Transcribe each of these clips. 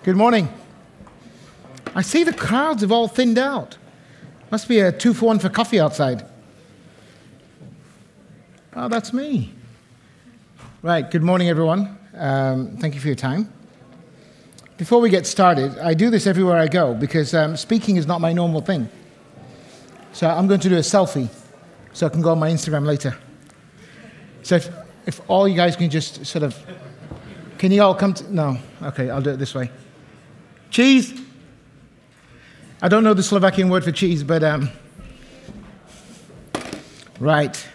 Good morning. I see the crowds have all thinned out. Must be a 2-for-1 for coffee outside. Oh, that's me. Right, good morning, everyone. Thank you for your time. Before we get started, I do this everywhere I go because speaking is not my normal thing. So I'm going to do a selfie so I can go on my Instagram later. So if all you guys can just sort of, can you all come to, no, okay, I'll do it this way. Cheese. I don't know the Slovakian word for cheese, but right.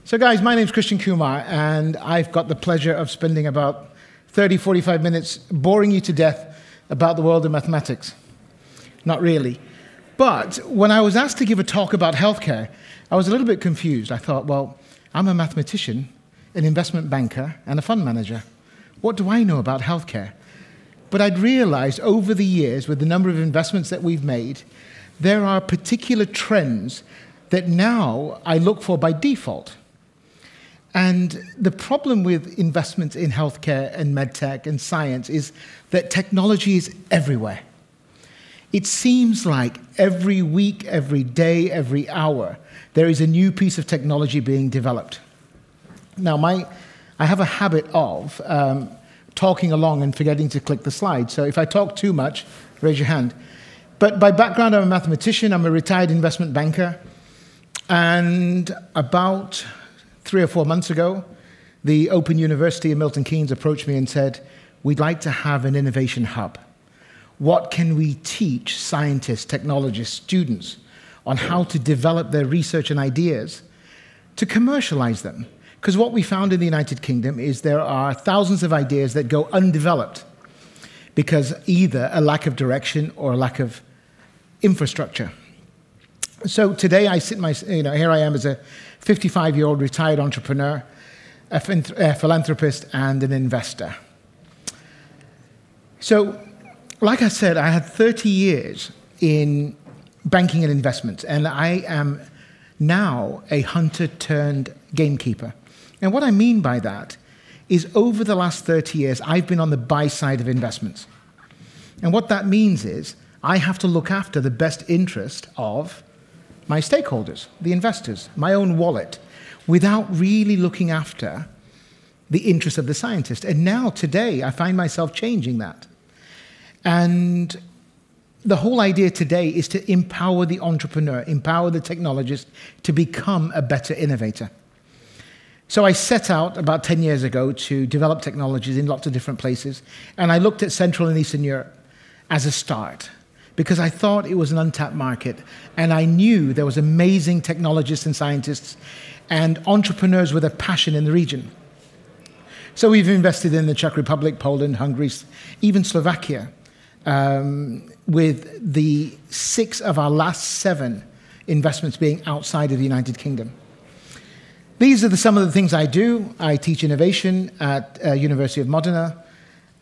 So guys, my name's Kumar, and I've got the pleasure of spending about 30, 45 minutes boring you to death about the world of mathematics. Not really. But when I was asked to give a talk about healthcare, I was a little bit confused. I thought, well, I'm a mathematician, an investment banker, and a fund manager. What do I know about healthcare? But I'd realized over the years, with the number of investments that we've made, there are particular trends that now I look for by default. And the problem with investments in healthcare and medtech and science is that technology is everywhere. It seems like every week, every day, every hour, there is a new piece of technology being developed. Now, I have a habit of talking along and forgetting to click the slide. So if I talk too much, raise your hand. But by background, I'm a mathematician. I'm a retired investment banker. And about 3 or 4 months ago, the Open University in Milton Keynes approached me and said, we'd like to have an innovation hub. What can we teach scientists, technologists, students on how to develop their research and ideas to commercialize them? Because what we found in the United Kingdom is there are thousands of ideas that go undeveloped because either a lack of direction or a lack of infrastructure. So today I sit here I am as a 55-year-old retired entrepreneur, a philanthropist, and an investor. So, like I said, I had 30 years in banking and investments, and I am now a hunter turned gamekeeper. And what I mean by that is over the last 30 years, I've been on the buy side of investments. And what that means is I have to look after the best interest of my stakeholders, the investors, my own wallet, without really looking after the interest of the scientist. And now, today, I find myself changing that. And the whole idea today is to empower the entrepreneur, empower the technologist to become a better innovator. So I set out about 10 years ago to develop technologies in lots of different places, and I looked at Central and Eastern Europe as a start because I thought it was an untapped market, and I knew there was amazing technologists and scientists and entrepreneurs with a passion in the region. So we've invested in the Czech Republic, Poland, Hungary, even Slovakia, with the 6 of our last 7 investments being outside of the United Kingdom. These are some of the things I do. I teach innovation at University of Modena,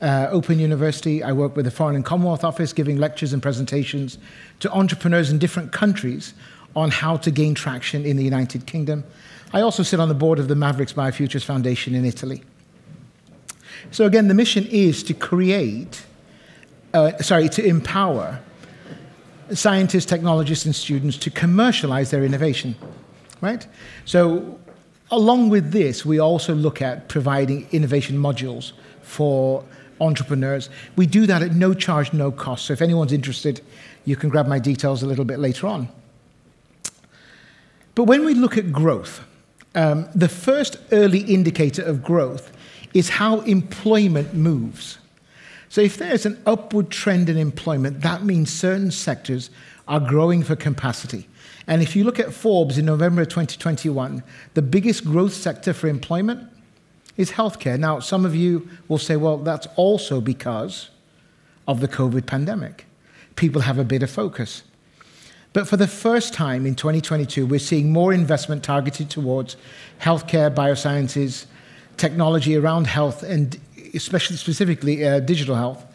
Open University. I work with the Foreign and Commonwealth Office, giving lectures and presentations to entrepreneurs in different countries on how to gain traction in the United Kingdom. I also sit on the board of the Mavericks Biofutures Foundation in Italy. So again, the mission is to to empower scientists, technologists, and students to commercialize their innovation, right? So along with this, we also look at providing innovation modules for entrepreneurs. We do that at no charge, no cost. So if anyone's interested, you can grab my details a little bit later on. But when we look at growth, the first early indicator of growth is how employment moves. So if there's an upward trend in employment, that means certain sectors are growing for capacity. And if you look at Forbes in November of 2021, the biggest growth sector for employment is healthcare. Now, some of you will say, well, that's also because of the COVID pandemic. People have a bit of focus. But for the first time in 2022, we're seeing more investment targeted towards healthcare, biosciences, technology around health, and specifically digital health,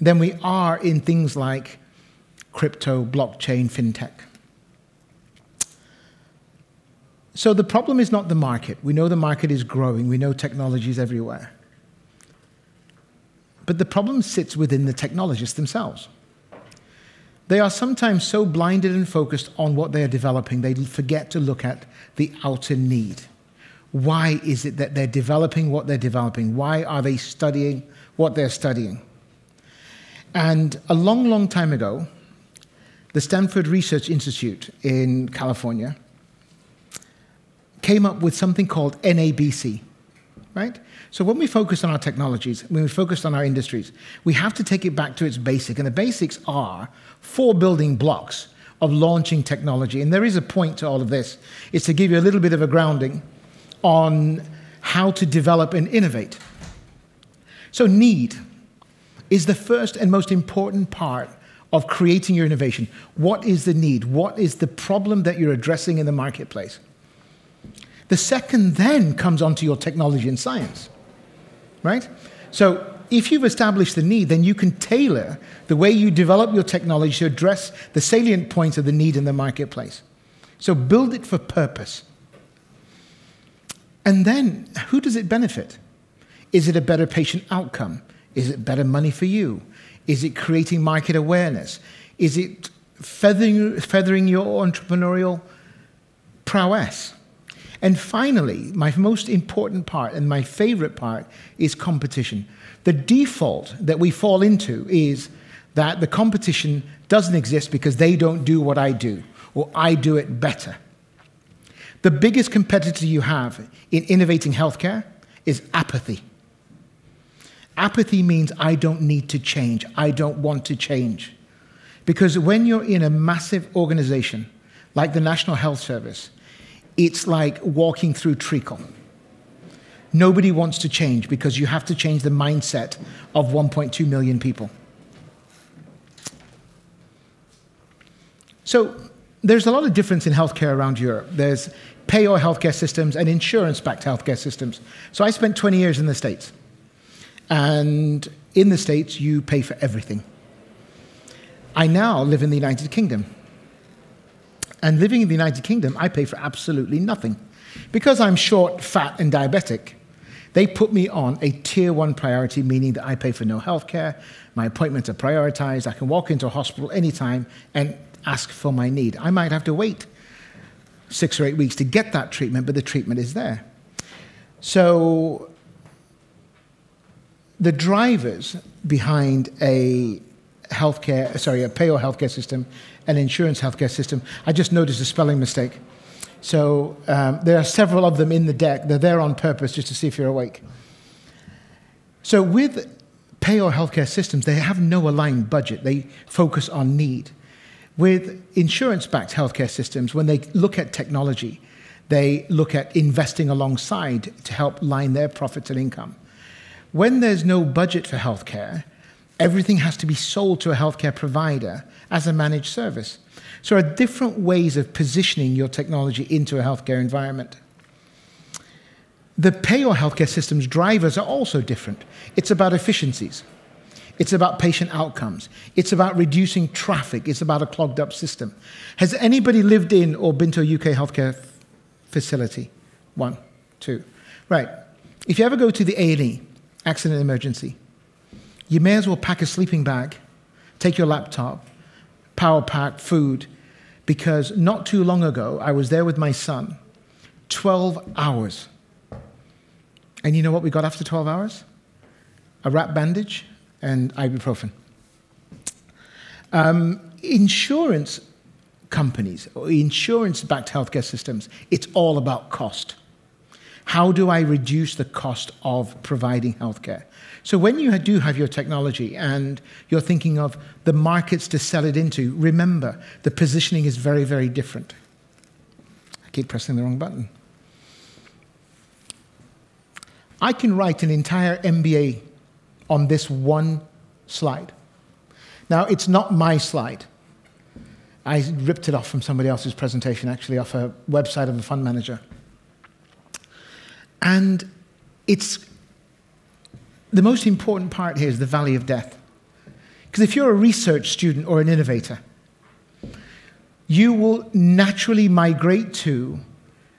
than we are in things like crypto, blockchain, fintech. So the problem is not the market. We know the market is growing. We know technology is everywhere. But the problem sits within the technologists themselves. They are sometimes so blinded and focused on what they are developing, they forget to look at the outer need. Why is it that they're developing what they're developing? Why are they studying what they're studying? And a long, long time ago, the Stanford Research Institute in California came up with something called NABC, right? So when we focus on our technologies, when we focus on our industries, we have to take it back to its basic. And the basics are 4 building blocks of launching technology. And there is a point to all of this. It's to give you a little bit of a grounding on how to develop and innovate. So need is the first and most important part of creating your innovation. What is the need? What is the problem that you're addressing in the marketplace? The second then comes onto your technology and science, right? So if you've established the need, then you can tailor the way you develop your technology to address the salient points of the need in the marketplace. So build it for purpose. And then, who does it benefit? Is it a better patient outcome? Is it better money for you? Is it creating market awareness? Is it feathering your entrepreneurial prowess? And finally, my most important part and my favorite part is competition. The default that we fall into is that the competition doesn't exist because they don't do what I do, or I do it better. The biggest competitor you have in innovating healthcare is apathy. Apathy means I don't need to change. I don't want to change. Because when you're in a massive organization like the National Health Service, it's like walking through treacle. Nobody wants to change because you have to change the mindset of 1.2 million people. So there's a lot of difference in healthcare around Europe. There's Payor healthcare systems and insurance-backed healthcare systems. So I spent 20 years in the States. And in the States, you pay for everything. I now live in the United Kingdom. And living in the United Kingdom, I pay for absolutely nothing. Because I'm short, fat, and diabetic, they put me on a tier 1 priority, meaning that I pay for no healthcare, my appointments are prioritized, I can walk into a hospital anytime and ask for my need. I might have to wait 6 or 8 weeks to get that treatment, but the treatment is there. So the drivers behind a Payor healthcare system and insurance healthcare system, I just noticed a spelling mistake. So there are several of them in the deck. They're there on purpose just to see if you're awake. So with Payor healthcare systems, they have no aligned budget. They focus on need. With insurance-backed healthcare systems, when they look at technology, they look at investing alongside to help line their profits and income. When there's no budget for healthcare, everything has to be sold to a healthcare provider as a managed service. So there are different ways of positioning your technology into a healthcare environment. The Payor healthcare systems drivers are also different. It's about efficiencies. It's about patient outcomes. It's about reducing traffic. It's about a clogged up system. Has anybody lived in or been to a UK healthcare facility? 1, 2. Right. If you ever go to the A&E, accident emergency, you may as well pack a sleeping bag, take your laptop, power pack, food, because not too long ago, I was there with my son, 12 hours. And you know what we got after 12 hours? A wrap bandage and ibuprofen. Insurance companies, or insurance-backed healthcare systems, it's all about cost. How do I reduce the cost of providing healthcare? So when you do have your technology and you're thinking of the markets to sell it into, remember, the positioning is very, very different. I keep pressing the wrong button. I can write an entire MBA on this one slide. Now, it's not my slide. I ripped it off from somebody else's presentation, actually, off a website of a fund manager. And it's the most important part here is the valley of death. Because if you're a research student or an innovator, you will naturally migrate to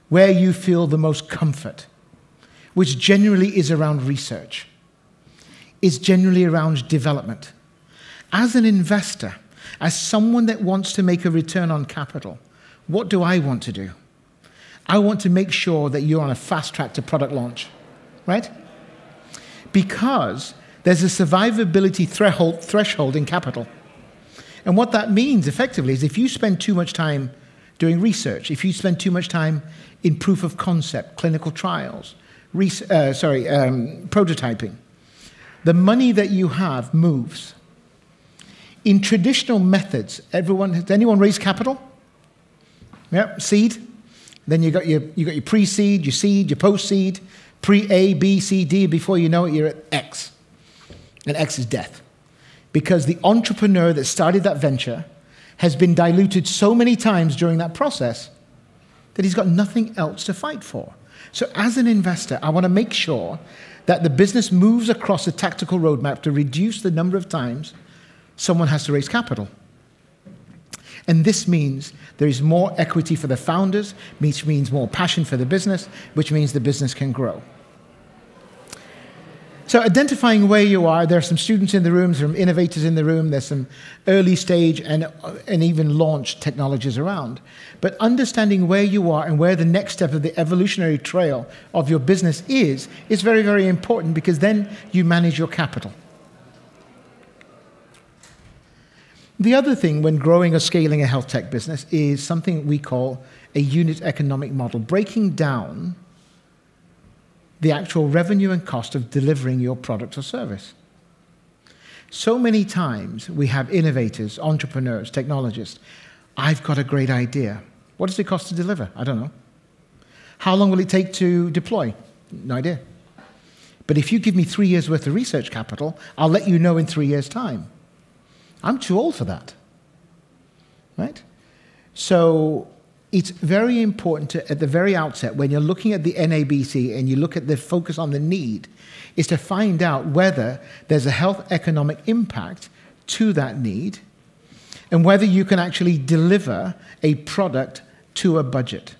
where you feel the most comfort, which generally is around research. is generally around development. As an investor, as someone that wants to make a return on capital, what do I want to do? I want to make sure that you're on a fast track to product launch, right? Because there's a survivability threshold in capital. And what that means effectively is if you spend too much time doing research, if you spend too much time in proof of concept, clinical trials, prototyping, the money that you have moves. In traditional methods, has anyone raised capital? Yep, seed. Then you got your pre-seed, your seed, your post-seed, pre-A, B, C, D. Before you know it, you're at X. And X is death. Because the entrepreneur that started that venture has been diluted so many times during that process that he's got nothing else to fight for. So as an investor, I want to make sure that the business moves across a tactical roadmap to reduce the number of times someone has to raise capital. And this means there is more equity for the founders, which means more passion for the business, which means the business can grow. So identifying where you are, there are some students in the room, some innovators in the room, there's some early stage and even launch technologies around. But understanding where you are and where the next step of the evolutionary trail of your business is very, very important because then you manage your capital. The other thing when growing or scaling a health tech business is something we call a unit economic model, breaking down the actual revenue and cost of delivering your product or service. So many times we have innovators, entrepreneurs, technologists. I've got a great idea. What does it cost to deliver? I don't know. How long will it take to deploy? No idea. But if you give me 3 years' worth of research capital, I'll let you know in 3 years' time. I'm too old for that, right? So it's very important to, at the very outset, when you're looking at the NABC and you look at the focus on the need, is to find out whether there's a health economic impact to that need and whether you can actually deliver a product to a budget,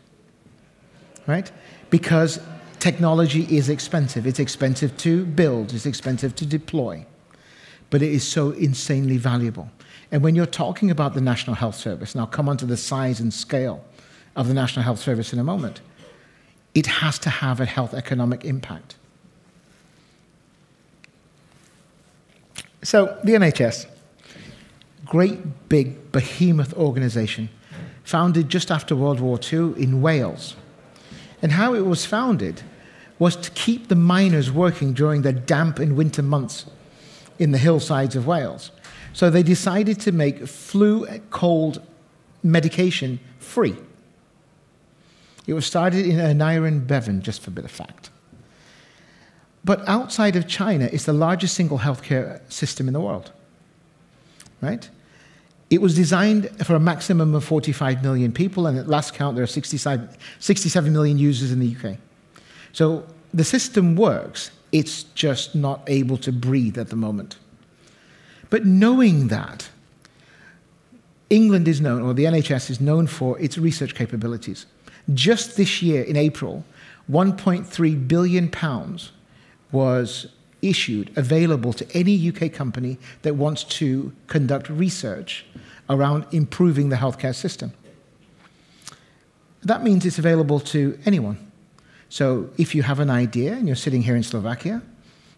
right? Because technology is expensive. It's expensive to build. It's expensive to deploy. But it is so insanely valuable. And when you're talking about the National Health Service, and I'll come on to the size and scale of the National Health Service in a moment, it has to have a health economic impact. So the NHS, great big behemoth organization, founded just after World War II in Wales. And how it was founded was to keep the miners working during the damp and winter months in the hillsides of Wales. So they decided to make flu cold medication free. It was started in Aneurin, Bevan, just for a bit of fact. But outside of China, it's the largest single healthcare system in the world, right? It was designed for a maximum of 45 million people, and at last count, there are 67 million users in the UK. So the system works. It's just not able to breathe at the moment. But knowing that, England is known, or the NHS is known for its research capabilities. Just this year, in April, £1.3 billion was issued, available to any UK company that wants to conduct research around improving the healthcare system. That means it's available to anyone. So if you have an idea and you're sitting here in Slovakia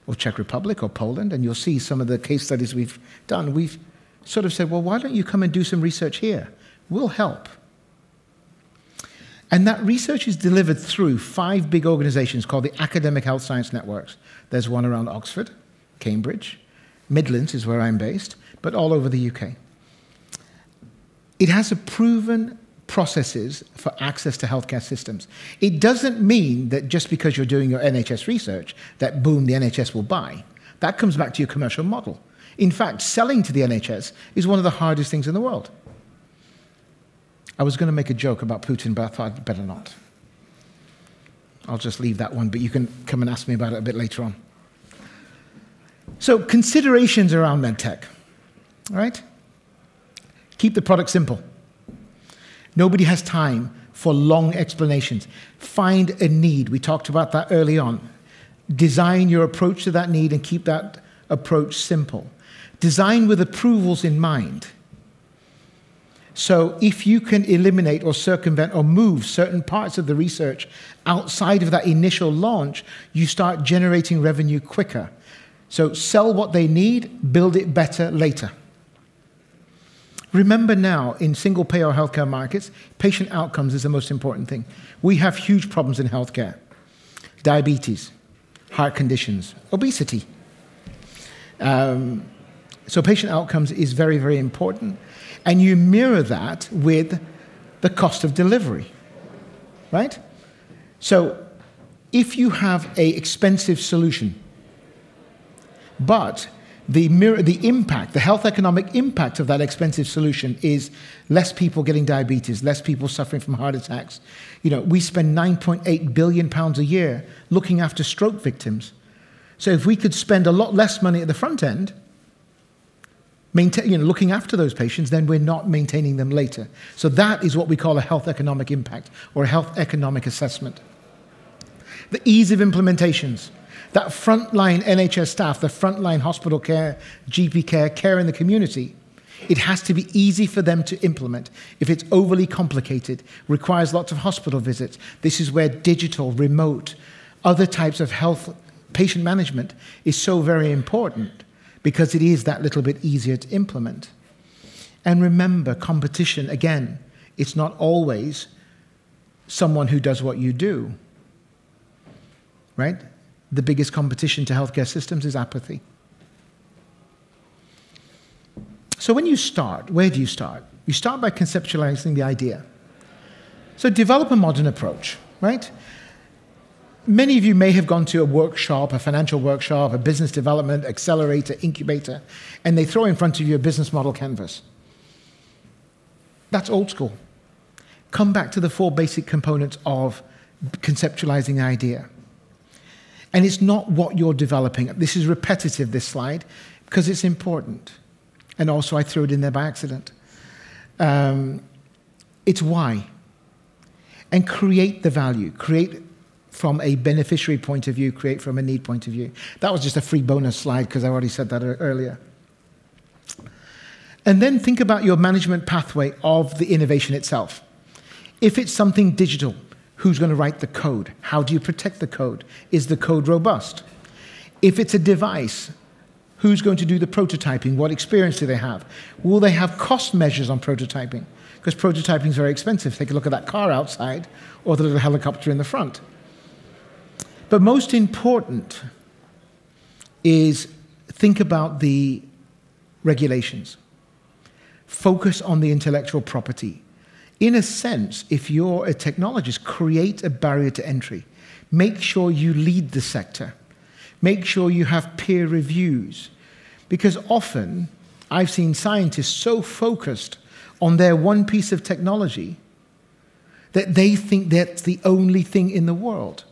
or Czech Republic or Poland, and you'll see some of the case studies we've done, we've sort of said, well, why don't you come and do some research here? We'll help. And that research is delivered through 5 big organizations called the Academic Health Science Networks. There's one around Oxford, Cambridge, Midlands is where I'm based, but all over the UK. It has a proven processes for access to healthcare systems. It doesn't mean that just because you're doing your NHS research, that boom, the NHS will buy. That comes back to your commercial model. In fact, selling to the NHS is one of the hardest things in the world. I was going to make a joke about Putin, but I thought I'd better not. I'll just leave that one, but you can come and ask me about it a bit later on. So considerations around medtech, all right? Keep the product simple. Nobody has time for long explanations. Find a need. We talked about that early on. Design your approach to that need and keep that approach simple. Design with approvals in mind. So if you can eliminate or circumvent or move certain parts of the research outside of that initial launch, you start generating revenue quicker. So sell what they need, build it better later. Remember now, in single payer healthcare markets, patient outcomes is the most important thing. We have huge problems in healthcare. Diabetes, heart conditions, obesity. So patient outcomes is very, very important. And you mirror that with the cost of delivery, right? So if you have an expensive solution, but the impact, the health economic impact of that expensive solution is less people getting diabetes, less people suffering from heart attacks. You know, we spend £9.8 billion a year looking after stroke victims. So if we could spend a lot less money at the front end, looking after those patients, then we're not maintaining them later. So that is what we call a health economic impact or a health economic assessment. The ease of implementations. That frontline NHS staff, the frontline hospital care, GP care, care in the community, it has to be easy for them to implement. If it's overly complicated, requires lots of hospital visits, this is where digital, remote, other types of health patient management is so very important, because it is that little bit easier to implement. And remember, competition, again, it's not always someone who does what you do, right? The biggest competition to healthcare systems is apathy. So when you start, where do you start? You start by conceptualizing the idea. So develop a modern approach, right? Many of you may have gone to a workshop, a financial workshop, a business development, accelerator, incubator, and they throw in front of you a business model canvas. That's old school. Come back to the 4 basic components of conceptualizing the idea. And it's not what you're developing. This is repetitive, this slide, because it's important. And also I threw it in there by accident. It's why. And create the value. Create from a beneficiary point of view, create from a need point of view. That was just a free bonus slide because I already said that earlier. And then think about your management pathway of the innovation itself. If it's something digital, who's going to write the code? How do you protect the code? Is the code robust? If it's a device, who's going to do the prototyping? What experience do they have? Will they have cost measures on prototyping? Because prototyping is very expensive. Take a look at that car outside or the little helicopter in the front. But most important is think about the regulations. Focus on the intellectual property. In a sense, if you're a technologist, create a barrier to entry. Make sure you lead the sector. Make sure you have peer reviews. Because often, I've seen scientists so focused on their one piece of technology that they think that's the only thing in the world.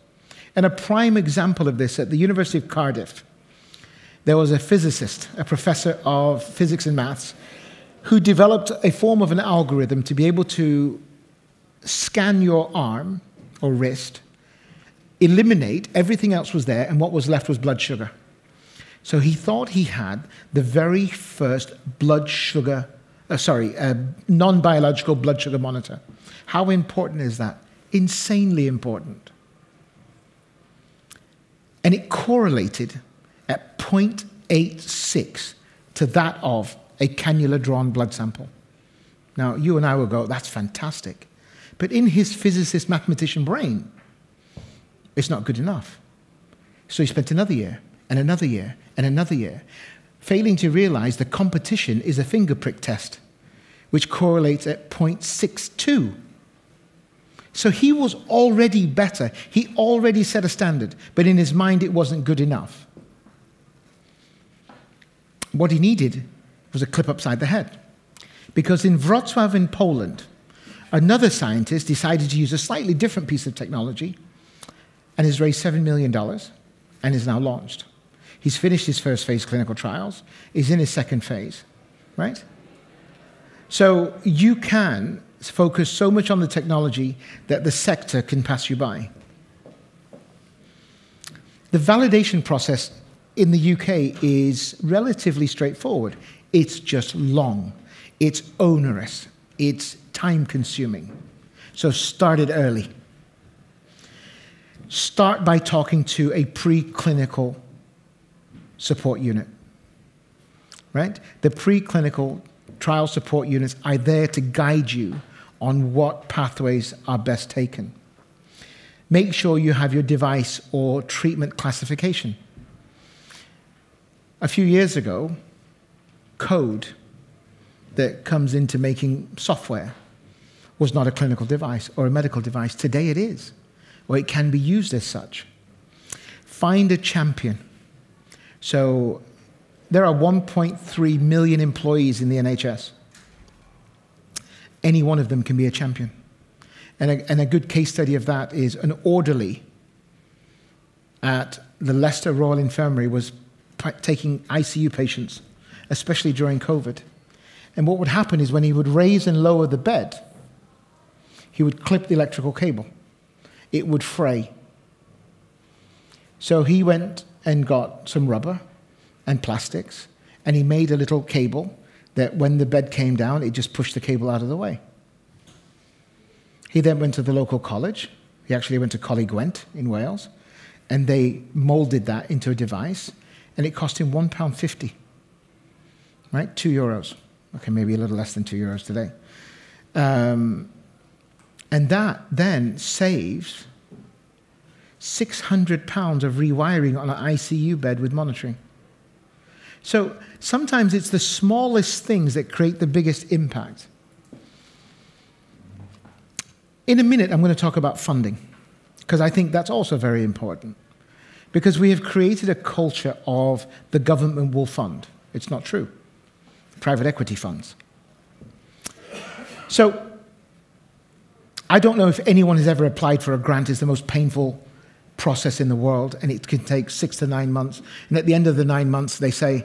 And a prime example of this, at the University of Cardiff, there was a physicist, a professor of physics and maths, who developed a form of an algorithm to be able to scan your arm or wrist, eliminate, everything else was there, and what was left was blood sugar. So he thought he had the very first blood sugar, non-biological blood sugar monitor. How important is that? Insanely important. And it correlated at 0.86 to that of a cannula-drawn blood sample. Now, you and I will go, that's fantastic. But in his physicist mathematician brain, it's not good enough. So he spent another year, and another year, and another year, failing to realize the competition is a finger prick test, which correlates at 0.62. So he was already better. He already set a standard, but in his mind it wasn't good enough. What he needed was a clip upside the head. Because in Wrocław in Poland, another scientist decided to use a slightly different piece of technology and has raised $7 million and is now launched. He's finished his first phase clinical trials. He's in his second phase, right? So you can focus so much on the technology that the sector can pass you by. The validation process in the UK is relatively straightforward. It's just long. It's onerous. It's time-consuming. So start it early. Start by talking to a preclinical support unit, right? The preclinical trial support units are there to guide you on what pathways are best taken. Make sure you have your device or treatment classification. A few years ago, code that comes into making software was not a clinical device or a medical device. Today it is, or it can be used as such. Find a champion. So there are 1.3 million employees in the NHS. Any one of them can be a champion. And a good case study of that is an orderly at the Leicester Royal Infirmary was taking ICU patients, especially during COVID. And what would happen is when he would raise and lower the bed, he would clip the electrical cable. It would fray. So he went and got some rubber and plastics, and he made a little cable that when the bed came down, it just pushed the cable out of the way. He then went to the local college. He actually went to Coleg Gwent in Wales, and they molded that into a device, and it cost him £1.50, right? €2. Okay, maybe a little less than €2 today. And that then saves £600 of rewiring on an ICU bed with monitoring. So sometimes it's the smallest things that create the biggest impact. In a minute, I'm going to talk about funding, because I think that's also very important. Because we have created a culture of the government will fund. It's not true. Private equity funds. So I don't know if anyone has ever applied for a grant. It's the most painful process in the world, and it can take 6 to 9 months. And at the end of the 9 months, they say,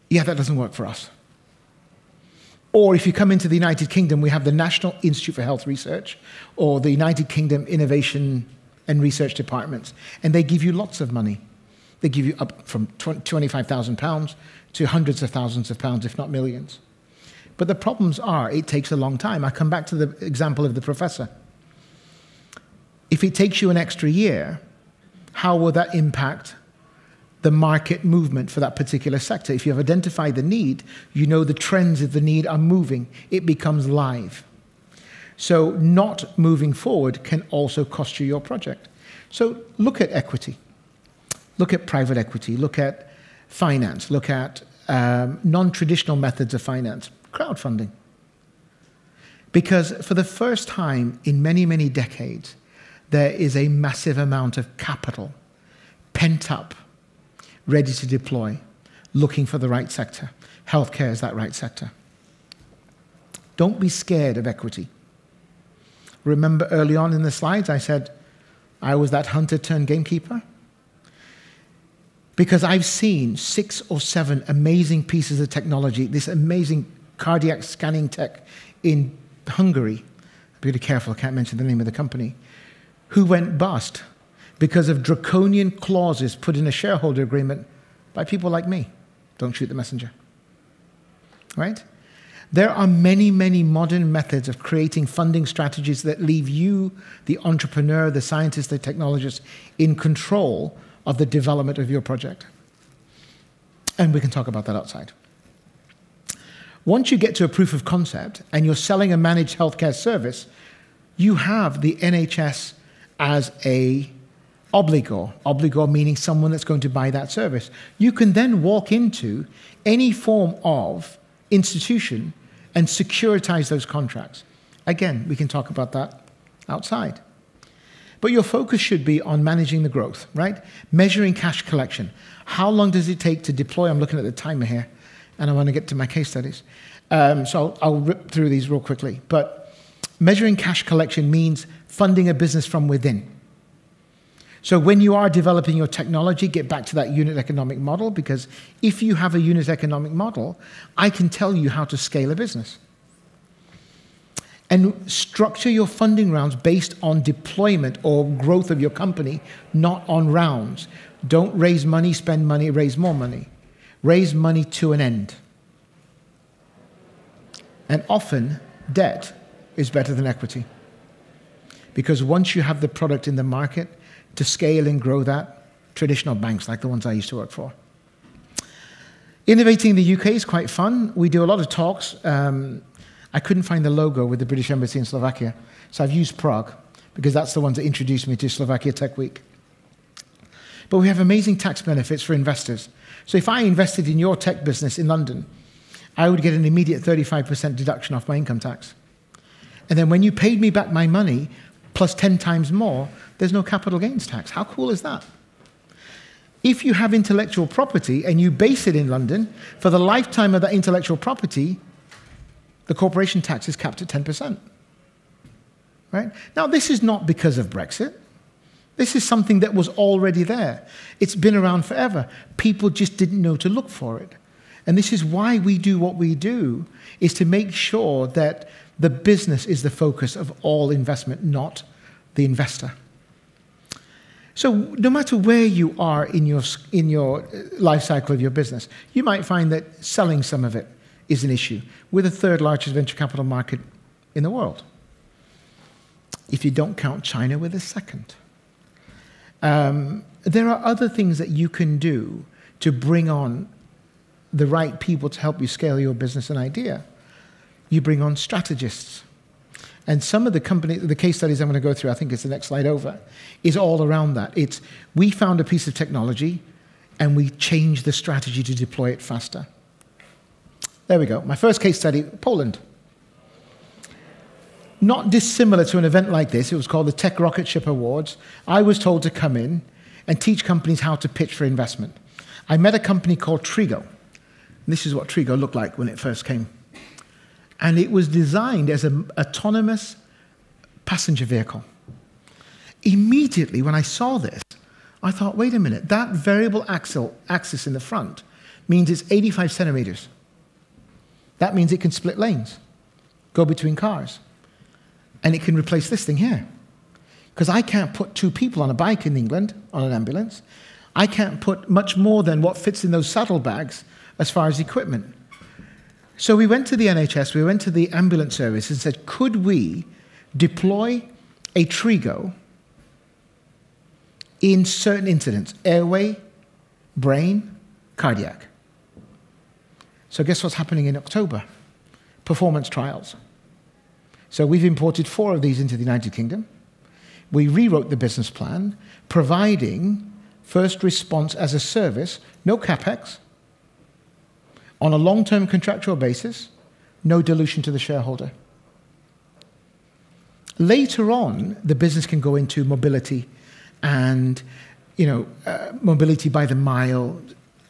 yeah, that doesn't work for us. Or if you come into the United Kingdom, we have the National Institute for Health Research, or the United Kingdom Innovation and Research Departments, and they give you lots of money. They give you up from £25,000 to hundreds of thousands of pounds, if not millions. But the problems are, it takes a long time. I come back to the example of the professor. If it takes you an extra year, how will that impact the market movement for that particular sector? If you have identified the need, you know the trends of the need are moving. It becomes live. So not moving forward can also cost you your project. So look at equity. Look at private equity. Look at finance. Look at non-traditional methods of finance. Crowdfunding. Because for the first time in many, many decades, there is a massive amount of capital pent up, ready to deploy, looking for the right sector. Healthcare is that right sector. Don't be scared of equity. Remember early on in the slides I said I was that hunter turned gamekeeper? Because I've seen 6 or 7 amazing pieces of technology, this amazing cardiac scanning tech in Hungary, be really careful, I can't mention the name of the company, who went bust because of draconian clauses put in a shareholder agreement by people like me. Don't shoot the messenger. Right? There are many, many modern methods of creating funding strategies that leave you, the entrepreneur, the scientist, the technologist, in control of the development of your project. And we can talk about that outside. Once you get to a proof of concept and you're selling a managed healthcare service, you have the NHS as a obligor. Obligor meaning someone that's going to buy that service. You can then walk into any form of institution and securitize those contracts. Again, we can talk about that outside. But your focus should be on managing the growth, right? Measuring cash collection. How long does it take to deploy? I'm looking at the timer here, and I want to get to my case studies. So I'll rip through these real quickly. But measuring cash collection means funding a business from within. So when you are developing your technology, get back to that unit economic model, because if you have a unit economic model, I can tell you how to scale a business. And structure your funding rounds based on deployment or growth of your company, not on rounds. Don't raise money, spend money, raise more money. Raise money to an end. And often, debt is better than equity. Because once you have the product in the market, to scale and grow that, traditional banks like the ones I used to work for. Innovating in the UK is quite fun. We do a lot of talks. I couldn't find the logo with the British Embassy in Slovakia, so I've used Prague, because that's the ones that introduced me to Slovakia Tech Week. But we have amazing tax benefits for investors. So if I invested in your tech business in London, I would get an immediate 35% deduction off my income tax. And then when you paid me back my money, plus 10 times more, there's no capital gains tax. How cool is that? If you have intellectual property and you base it in London, for the lifetime of that intellectual property, the corporation tax is capped at 10%. Right? Now, this is not because of Brexit. This is something that was already there. It's been around forever. People just didn't know to look for it. And this is why we do what we do, is to make sure that the business is the focus of all investment, not the investor. So no matter where you are in your life cycle of your business, you might find that selling some of it is an issue. We're the third largest venture capital market in the world. If you don't count China, we're the second. There are other things that you can do to bring on the right people to help you scale your business and idea. You bring on strategists. And some of the case studies I'm going to go through, I think it's the next slide over, is all around that. It's, we found a piece of technology and we changed the strategy to deploy it faster. There we go. My first case study, Poland. Not dissimilar to an event like this, it was called the Tech Rocket Ship Awards. I was told to come in and teach companies how to pitch for investment. I met a company called Trigo. This is what Trigo looked like when it first came. And it was designed as an autonomous passenger vehicle. Immediately, when I saw this, I thought, wait a minute, that variable axis in the front means it's 85 centimeters. That means it can split lanes, go between cars. And it can replace this thing here. Because I can't put two people on a bike in England, on an ambulance. I can't put much more than what fits in those saddlebags as far as equipment. So we went to the NHS, we went to the ambulance service and said, could we deploy a Trigo in certain incidents? Airway, brain, cardiac. So guess what's happening in October? Performance trials. So we've imported 4 of these into the United Kingdom. We rewrote the business plan, providing first response as a service, no CapEx, on a long-term contractual basis, no dilution to the shareholder. Later on, the business can go into mobility and, mobility by the mile,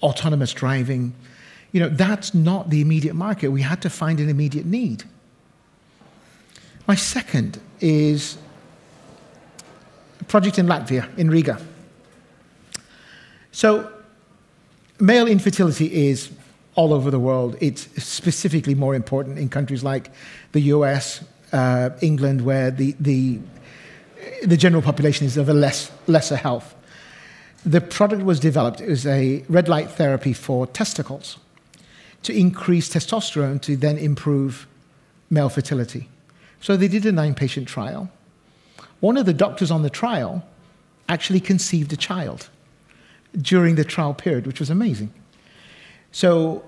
autonomous driving. That's not the immediate market. We had to find an immediate need. My second is a project in Latvia, in Riga. So male infertility is all over the world. It's specifically more important in countries like the US, England, where the general population is of a lesser health. The product was developed as a red light therapy for testicles to increase testosterone to then improve male fertility. So they did a 9-patient trial. One of the doctors on the trial actually conceived a child during the trial period, which was amazing. So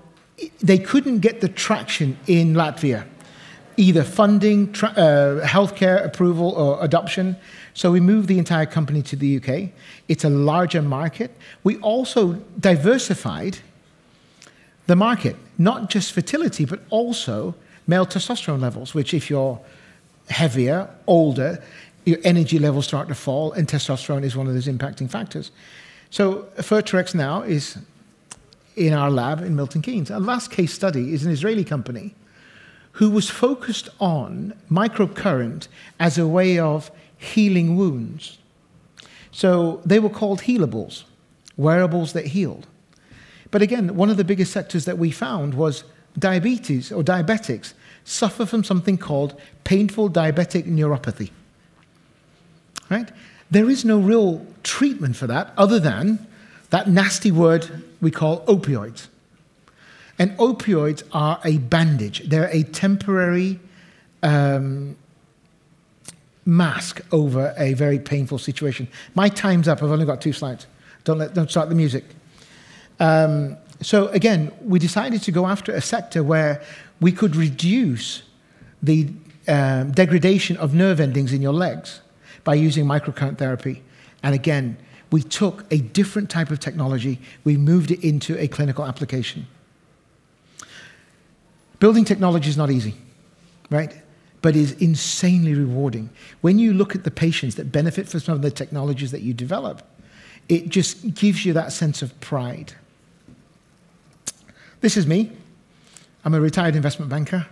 they couldn't get the traction in Latvia, either funding, healthcare approval, or adoption. So we moved the entire company to the UK. It's a larger market. We also diversified the market, not just fertility, but also male testosterone levels, which if you're heavier, older, your energy levels start to fall, and testosterone is one of those impacting factors. So Fertirex now is in our lab in Milton Keynes. Our last case study is an Israeli company who was focused on microcurrent as a way of healing wounds. So they were called healables, wearables that healed. But again, one of the biggest sectors that we found was diabetes or diabetics. suffer from something called painful diabetic neuropathy. Right? There is no real treatment for that other than that nasty word we call opioids. And opioids are a bandage. They're a temporary mask over a very painful situation. My time's up. I've only got 2 slides. Don't start the music. So again, we decided to go after a sector where we could reduce the degradation of nerve endings in your legs by using microcurrent therapy. And again, we took a different type of technology, we moved it into a clinical application. Building technology is not easy, right? But is insanely rewarding. When you look at the patients that benefit from some of the technologies that you develop, it just gives you that sense of pride. This is me. I'm a retired investment banker.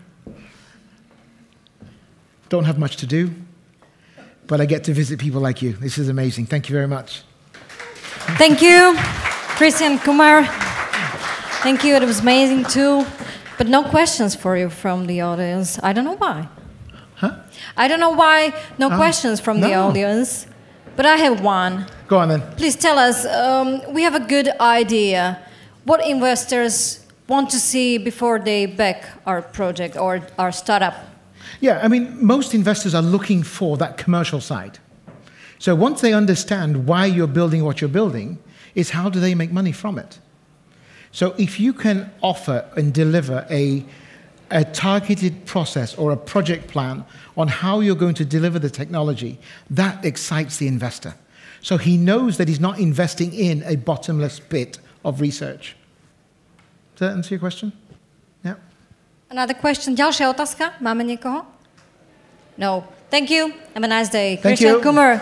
Don't have much to do, but I get to visit people like you. This is amazing. Thank you very much. Thank you, Christian, Kumar. Thank you. It was amazing too. But no questions for you from the audience. I don't know why. Huh? I don't know why no questions from the audience. But I have one. Go on then. Please tell us, we have a good idea. What investors want to see before they back our project or our startup? Yeah, I mean, most investors are looking for that commercial side. So once they understand why you're building what you're building, is how do they make money from it? So if you can offer and deliver a targeted process or a project plan on how you're going to deliver the technology, that excites the investor. So he knows that he's not investing in a bottomless pit of research. Does that answer your question? Yeah. Another question. Ďalšia otázka? Máme niekoho? No. Thank you. Have a nice day. Thank Christian, you. Kumar.